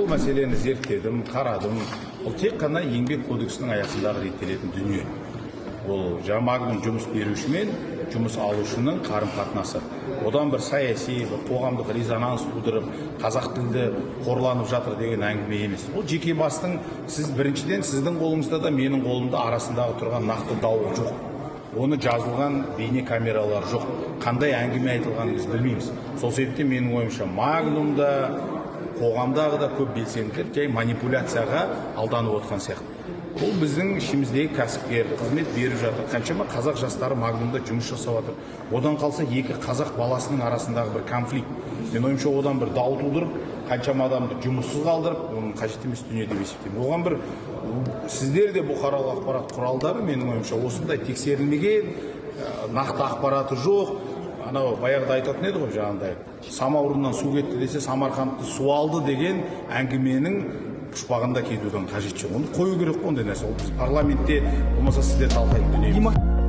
бұл мәселені зерттедім, қарадым. Бұл тек қана еңбек кодексінің аясындағы реттелетін дүние. Ол Магнум жұмыс беруші мен жұмыс алушының қарым-қатынасы. Одан бір саяси, қоғамдық резонанс тудырып, қазақ тілді қорланып жатыр деген әңгіме емес. Ол жеке бастың, сіз біріншіден сіздің қолыңызда да менің қолымда арасындағы тұрған нақты дау жоқ. Оны жазылған бейне камералар жоқ. Қандай әңгіме айтылғанын біз білмейміз. Сол себептен менің ойымша Магнумда, қоғамдағы да көп белсенділер жай манипуляцияға алданып отқан сияқты. Бұл біздің ішіміздегі кәсіпкер, қызмет беріп жатыр. Қаншама қазақ жастары Магнумда жұмыс жасап жатыр. Одан қалса екі қазақ баласының арасындағы бір конфликт. Мен ойымша одан бір дау тудырып, қаншама адамды жұмыссыз қалдырып, оның қажет емес дүние деп есептеймін. Оған бір сіздер де бұқаралық ақпарат құралдары, менің ойымша осындай тексерілмеген, нақты ақпараты жоқ. Анау баяғыда айтатын еді ғой, жаңағыдай самаурыннан су кетті десе, Самарқандты су алды деген әңгіменің пұшпағында кетудің қажет жоқ. Оны қою керек ондай нәрсе. Ол парламентте болмаса сіздер талқылайтын дүние.